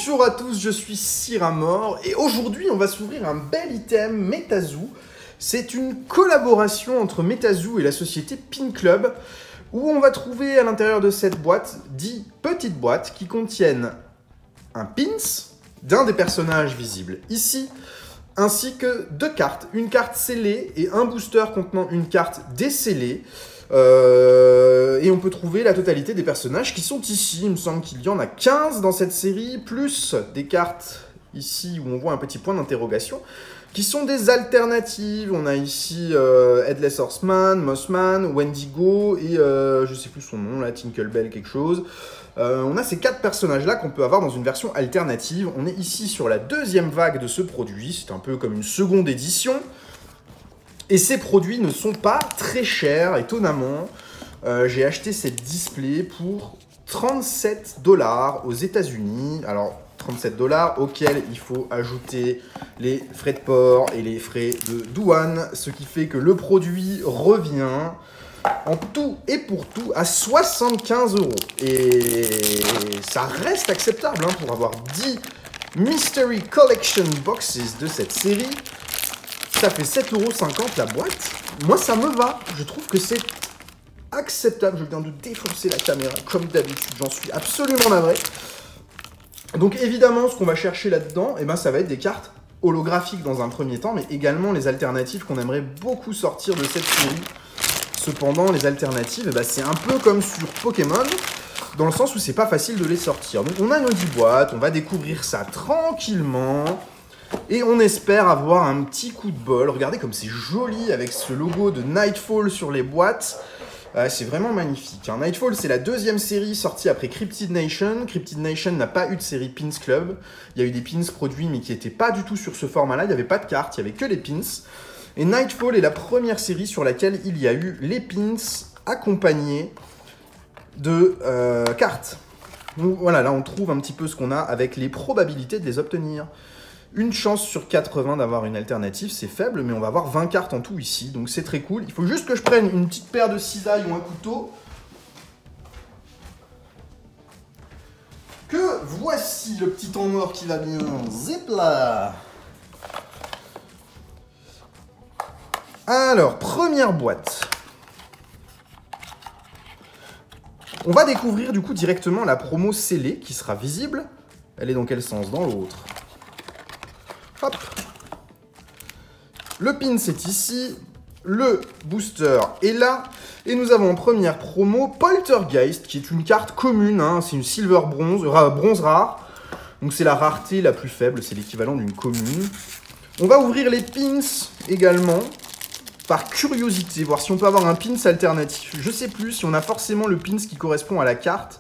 Bonjour à tous, je suis Cyramor et aujourd'hui on va s'ouvrir un bel item Metazoo. C'est une collaboration entre Metazoo et la société Pin Club où on va trouver à l'intérieur de cette boîte 10 petites boîtes qui contiennent un pins d'un des personnages visibles ici, ainsi que 2 cartes, une carte scellée et un booster contenant une carte décellée. Et on peut trouver la totalité des personnages qui sont ici. Il me semble qu'il y en a 15 dans cette série, plus des cartes ici où on voit un petit point d'interrogation, qui sont des alternatives. On a ici Headless Horseman, Mossman, Wendigo et je sais plus son nom là, Tinkerbell quelque chose. On a ces 4 personnages-là qu'on peut avoir dans une version alternative. On est ici sur la 2e vague de ce produit. C'est un peu comme une seconde édition. Et ces produits ne sont pas très chers, étonnamment. J'ai acheté cette display pour 37 $ aux États-Unis. Alors, 37 $ auxquels il faut ajouter les frais de port et les frais de douane, ce qui fait que le produit revient en tout et pour tout à 75 €. Et ça reste acceptable hein, pour avoir 10 Mystery Collection Boxes de cette série. Ça fait 7,50 € la boîte. Moi, ça me va. Je trouve que c'est acceptable. Je viens de défoncer la caméra, comme d'habitude. J'en suis absolument navré. Donc, évidemment, ce qu'on va chercher là-dedans, eh ben, ça va être des cartes holographiques dans un premier temps, mais également les alternatives qu'on aimerait beaucoup sortir de cette série. Cependant, les alternatives, eh ben, c'est un peu comme sur Pokémon, dans le sens où c'est pas facile de les sortir. Donc, on a nos 10 boîtes. On va découvrir ça tranquillement. Et on espère avoir un petit coup de bol. Regardez comme c'est joli avec ce logo de Nightfall sur les boîtes. C'est vraiment magnifique. Hein. Nightfall, c'est la 2e série sortie après Cryptid Nation. Cryptid Nation n'a pas eu de série Pins Club. Il y a eu des pins produits, mais qui n'étaient pas du tout sur ce format-là. Il n'y avait pas de cartes, il n'y avait que les pins. Et Nightfall est la première série sur laquelle il y a eu les pins accompagnés de cartes. Donc voilà, là on trouve un petit peu ce qu'on a avec les probabilités de les obtenir. Une chance sur 80 d'avoir une alternative, c'est faible, mais on va avoir 20 cartes en tout ici, donc c'est très cool. Il faut juste que je prenne une petite paire de cisailles ou un couteau. Que voici le petit temps mort qui va bien. Zip là. Alors, première boîte. On va découvrir du coup directement la promo scellée qui sera visible. Elle est dans quel sens? Dans l'autre. Hop. Le pin c'est ici, le booster est là, et nous avons en première promo Poltergeist, qui est une carte commune, hein, c'est une silver bronze rare, donc c'est la rareté la plus faible, c'est l'équivalent d'une commune. On va ouvrir les pins également, par curiosité, voir si on peut avoir un pins alternatif. Je sais plus si on a forcément le pins qui correspond à la carte,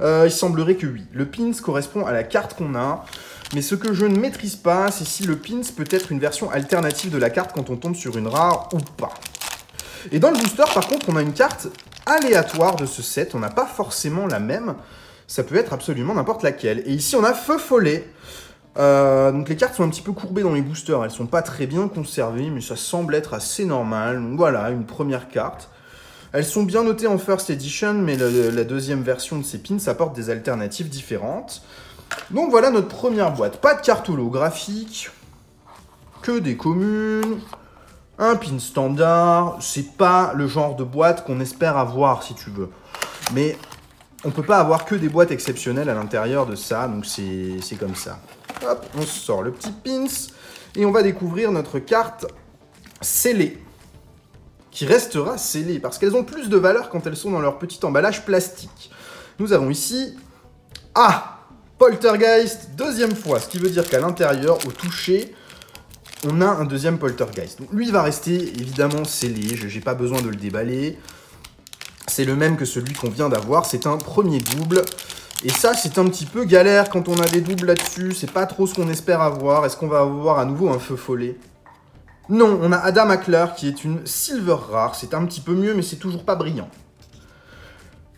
il semblerait que oui. Le pins correspond à la carte qu'on a. Mais ce que je ne maîtrise pas, c'est si le pins peut être une version alternative de la carte quand on tombe sur une rare ou pas. Et dans le booster, par contre, on a une carte aléatoire de ce set. On n'a pas forcément la même. Ça peut être absolument n'importe laquelle. Et ici, on a Feu Follet. Donc les cartes sont un petit peu courbées dans les boosters. Elles sont pas très bien conservées, mais ça semble être assez normal. Donc voilà, une première carte. Elles sont bien notées en First Edition, mais la 2e version de ces pins apporte des alternatives différentes. Donc voilà notre première boîte. Pas de carte holographique, que des communes, un pin standard. C'est pas le genre de boîte qu'on espère avoir si tu veux. Mais on peut pas avoir que des boîtes exceptionnelles à l'intérieur de ça, donc c'est comme ça. Hop, on sort le petit pins et on va découvrir notre carte scellée. Qui restera scellée parce qu'elles ont plus de valeur quand elles sont dans leur petit emballage plastique. Nous avons ici... Ah! Poltergeist, 2e fois, ce qui veut dire qu'à l'intérieur, au toucher, on a un 2e Poltergeist. Donc, lui, il va rester évidemment scellé, je n'ai pas besoin de le déballer. C'est le même que celui qu'on vient d'avoir, c'est un premier double. Et ça, c'est un petit peu galère quand on a des doubles là-dessus, c'est pas trop ce qu'on espère avoir. Est-ce qu'on va avoir à nouveau un Feu Follet? Non, on a Ada McClure qui est une silver rare, c'est un petit peu mieux, mais c'est toujours pas brillant.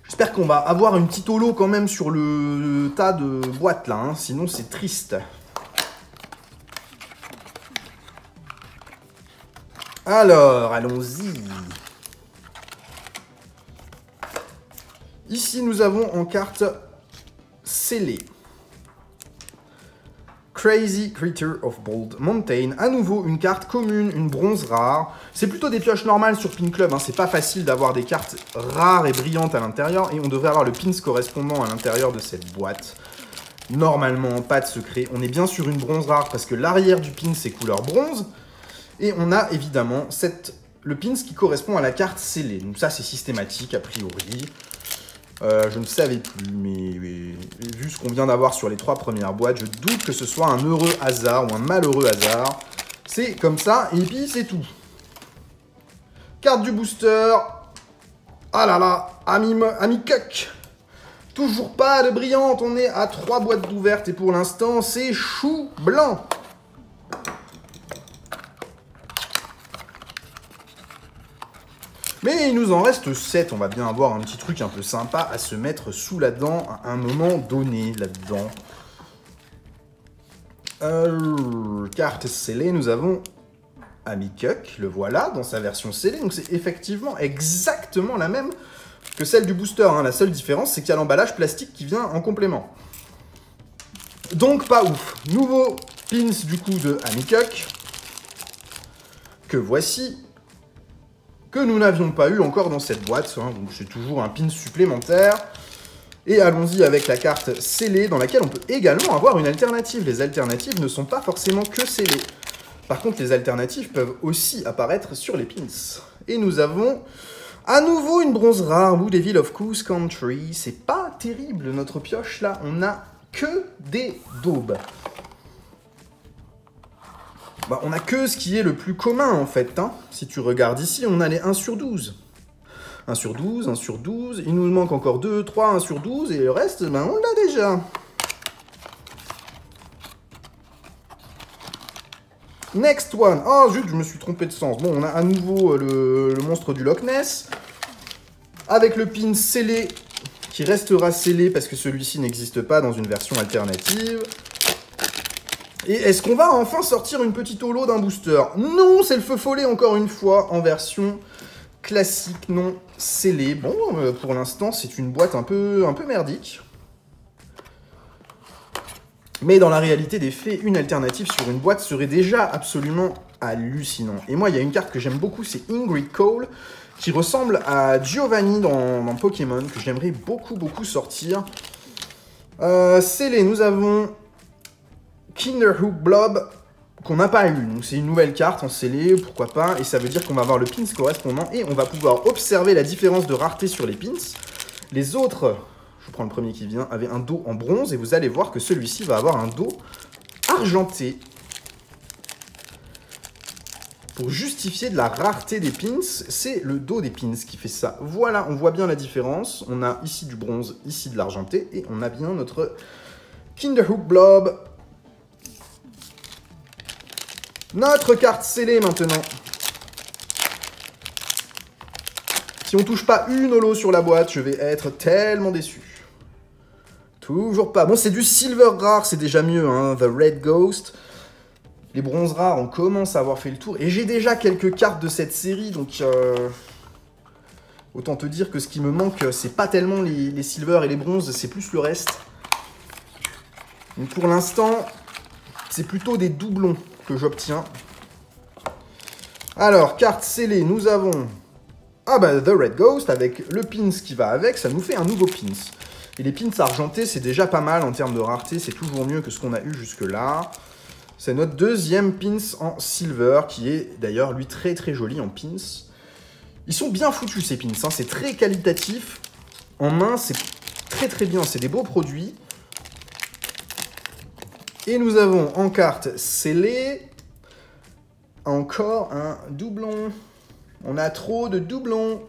J'espère qu'on va avoir une petite holo quand même sur le tas de boîtes là, hein, sinon c'est triste. Alors, allons-y. Ici, nous avons en carte scellée Crazy Creature of Bold Mountain. À nouveau, une carte commune, une bronze rare. C'est plutôt des pioches normales sur Pin Club. Hein. C'est pas facile d'avoir des cartes rares et brillantes à l'intérieur. Et on devrait avoir le pins correspondant à l'intérieur de cette boîte. Normalement, pas de secret. On est bien sur une bronze rare parce que l'arrière du pins est couleur bronze. Et on a évidemment le pins qui correspond à la carte scellée. Donc ça, c'est systématique a priori. Je ne savais plus, mais vu ce qu'on vient d'avoir sur les 3 premières boîtes, je doute que ce soit un heureux hasard ou un malheureux hasard. C'est comme ça, et puis c'est tout. Carte du booster. Ah là là, ami Cuck. Toujours pas de brillante, on est à 3 boîtes d'ouvertes, et pour l'instant, c'est chou blanc. Mais il nous en reste 7, on va bien avoir un petit truc un peu sympa à se mettre sous la dent à un moment donné, là-dedans. Carte scellée, nous avons Ami Cuck, le voilà, dans sa version scellée. Donc c'est effectivement exactement la même que celle du booster. Hein. La seule différence, c'est qu'il y a l'emballage plastique qui vient en complément. Donc pas ouf. Nouveau pins du coup de Ami Cuck, que voici. Que nous n'avions pas eu encore dans cette boîte, hein, donc c'est toujours un pin supplémentaire. Et allons-y avec la carte scellée, dans laquelle on peut également avoir une alternative. Les alternatives ne sont pas forcément que scellées. Par contre, les alternatives peuvent aussi apparaître sur les pins. Et nous avons à nouveau une bronze rare, Blue Devil of Coos Country. C'est pas terrible notre pioche là, on a que des daubes. Bah, on a que ce qui est le plus commun, en fait. Hein. Si tu regardes ici, on a les 1 sur 12. 1 sur 12, 1 sur 12. Il nous manque encore 2, 3, 1 sur 12. Et le reste, ben, on l'a déjà. Next one. Oh, zut, je me suis trompé de sens. Bon, on a à nouveau le monstre du Loch Ness. Avec le pin scellé, qui restera scellé parce que celui-ci n'existe pas dans une version alternative. Et est-ce qu'on va enfin sortir une petite holo d'un booster? Non, c'est le feu follet encore une fois, en version classique, non scellée. Bon, pour l'instant, c'est une boîte un peu merdique. Mais dans la réalité des faits, une alternative sur une boîte serait déjà absolument hallucinant. Et moi, il y a une carte que j'aime beaucoup, c'est Ingrid Cole, qui ressemble à Giovanni dans Pokémon, que j'aimerais beaucoup sortir. Scellé, nous avons Kinderhook Blob, qu'on n'a pas eu. Donc c'est une nouvelle carte en scellé, pourquoi pas. Et ça veut dire qu'on va avoir le pins correspondant et on va pouvoir observer la différence de rareté sur les pins. Les autres, je prends le premier qui vient, avaient un dos en bronze et vous allez voir que celui-ci va avoir un dos argenté. Pour justifier de la rareté des pins, c'est le dos des pins qui fait ça. Voilà, on voit bien la différence. On a ici du bronze, ici de l'argenté et on a bien notre Kinderhook Blob. Notre carte scellée maintenant. Si on touche pas une holo sur la boîte, je vais être tellement déçu. Toujours pas. Bon, c'est du silver rare, c'est déjà mieux, hein. The Red Ghost. Les bronzes rares, on commence à avoir fait le tour. Et j'ai déjà quelques cartes de cette série, donc... autant te dire que ce qui me manque, c'est pas tellement les silver et les bronzes, c'est plus le reste. Donc pour l'instant, c'est plutôt des doublons que j'obtiens. Alors, carte scellée, nous avons... Ah bah, The Red Ghost, avec le pins qui va avec, ça nous fait un nouveau pins. Et les pins argentés, c'est déjà pas mal en termes de rareté, c'est toujours mieux que ce qu'on a eu jusque-là. C'est notre deuxième pins en silver, qui est d'ailleurs, lui, très joli en pins. Ils sont bien foutus, ces pins, hein. C'est très qualitatif. En main, c'est très bien, c'est des beaux produits. Et nous avons en carte scellée, encore un doublon. On a trop de doublons.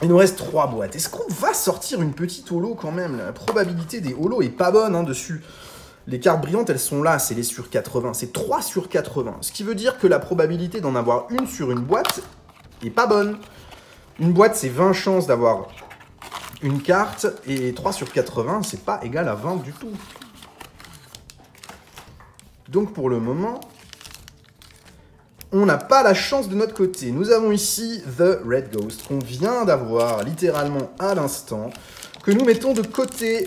Il nous reste 3 boîtes. Est-ce qu'on va sortir une petite holo quand même? La probabilité des holos est pas bonne, hein, dessus. Les cartes brillantes, elles sont là, c'est les sur 80. C'est 3 sur 80. Ce qui veut dire que la probabilité d'en avoir une sur une boîte est pas bonne. Une boîte, c'est 20 chances d'avoir une carte, et 3 sur 80, c'est pas égal à 20 du tout. Donc pour le moment, on n'a pas la chance de notre côté. Nous avons ici The Red Ghost, qu'on vient d'avoir littéralement à l'instant, que nous mettons de côté.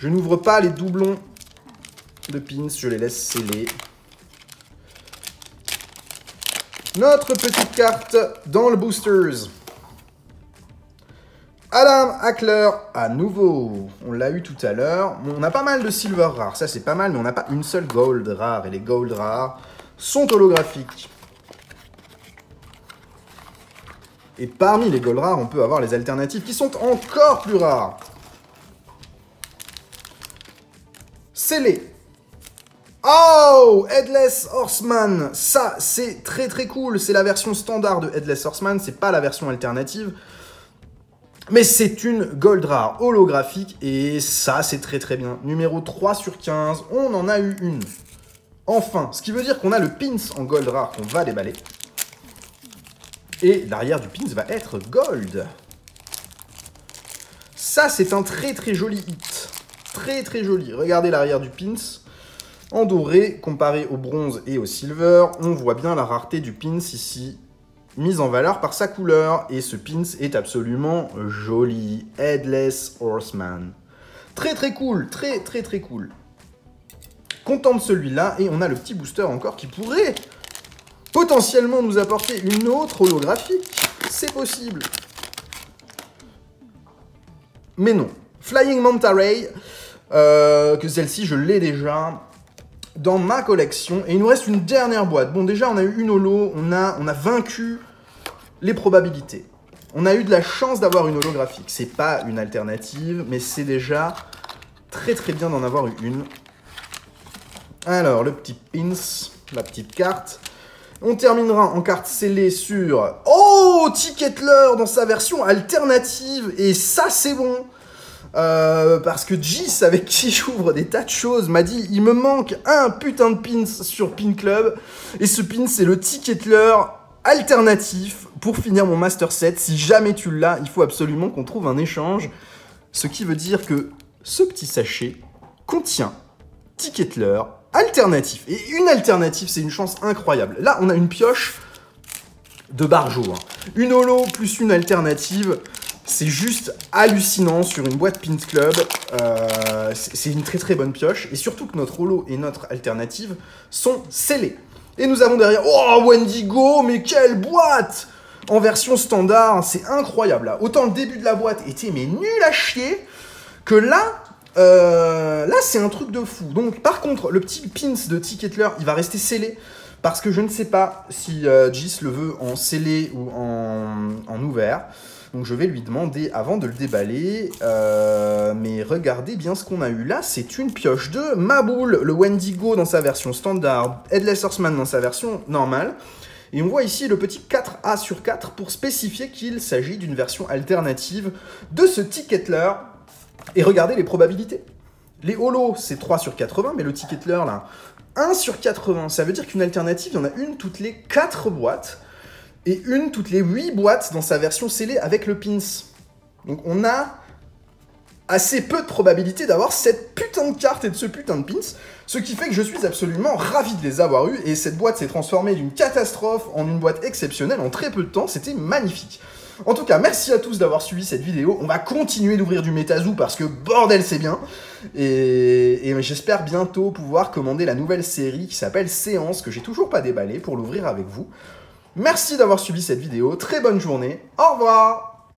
Je n'ouvre pas les doublons de pins, je les laisse scellés. Notre petite carte dans le Boosters. Adam Hackler, à nouveau. On l'a eu tout à l'heure. On a pas mal de silver rares, ça c'est pas mal, mais on n'a pas une seule gold rare. Et les gold rares sont holographiques. Et parmi les gold rares, on peut avoir les alternatives qui sont encore plus rares. Scellé. Oh, Headless Horseman. Ça, c'est très très cool. C'est la version standard de Headless Horseman. C'est pas la version alternative. Mais c'est une gold rare holographique. Et ça, c'est très très bien. Numéro 3 sur 15. On en a eu une. Enfin. Ce qui veut dire qu'on a le pins en gold rare qu'on va déballer. Et l'arrière du pins va être gold. Ça, c'est un très très joli hit. Très très joli. Regardez l'arrière du pins. En doré, comparé au bronze et au silver, on voit bien la rareté du pins ici, mise en valeur par sa couleur. Et ce pins est absolument joli. Headless Horseman. Très très cool, très très très cool. Content de celui-là. Et on a le petit booster encore qui pourrait potentiellement nous apporter une autre holographique. C'est possible. Mais non. Flying Manta Ray, que celle-ci, je l'ai déjà dans ma collection. Et il nous reste une dernière boîte. Bon, déjà, on a eu une holo. On a vaincu les probabilités. On a eu de la chance d'avoir une holographique. C'est pas une alternative, mais c'est déjà très très bien d'en avoir eu une. Alors, le petit pins, la petite carte. On terminera en carte scellée sur... Oh, Ticketler dans sa version alternative. Et ça, c'est bon. Parce que Gis, avec qui j'ouvre des tas de choses, m'a dit il me manque un putain de pins sur Pin Club. Et ce pin, c'est le Ticketler alternatif pour finir mon Master Set. Si jamais tu l'as, il faut absolument qu'on trouve un échange. Ce qui veut dire que ce petit sachet contient Ticketler alternatif. Et une alternative, c'est une chance incroyable. Là, on a une pioche de Barjo. Hein. Une holo plus une alternative. C'est juste hallucinant sur une boîte Pins Club. C'est une très très bonne pioche. Et surtout que notre holo et notre alternative sont scellés. Et nous avons derrière... Oh, Wendigo, mais quelle boîte! En version standard, c'est incroyable. Là. Autant le début de la boîte était mais nul à chier, que là... là, c'est un truc de fou. Donc, par contre, le petit pins de Ticketler, il va rester scellé. Parce que je ne sais pas si Gis le veut en scellé ou en ouvert. Donc je vais lui demander avant de le déballer. Mais regardez bien ce qu'on a eu là. C'est une pioche de Maboule, le Wendigo dans sa version standard, Headless Horseman dans sa version normale. Et on voit ici le petit 4A sur 4 pour spécifier qu'il s'agit d'une version alternative de ce Ticketler. Et regardez les probabilités. Les holos, c'est 3 sur 80, mais le Ticketler, là, 1 sur 80. Ça veut dire qu'une alternative, il y en a une toutes les 4 boîtes. Et une toutes les 8 boîtes dans sa version scellée avec le pins. Donc on a assez peu de probabilité d'avoir cette putain de carte et de ce putain de pins. Ce qui fait que je suis absolument ravi de les avoir eus. Et cette boîte s'est transformée d'une catastrophe en une boîte exceptionnelle en très peu de temps. C'était magnifique. En tout cas, merci à tous d'avoir suivi cette vidéo. On va continuer d'ouvrir du Metazoo parce que bordel c'est bien. Et j'espère bientôt pouvoir commander la nouvelle série qui s'appelle Séance, que j'ai toujours pas déballée, pour l'ouvrir avec vous. Merci d'avoir suivi cette vidéo, très bonne journée, au revoir!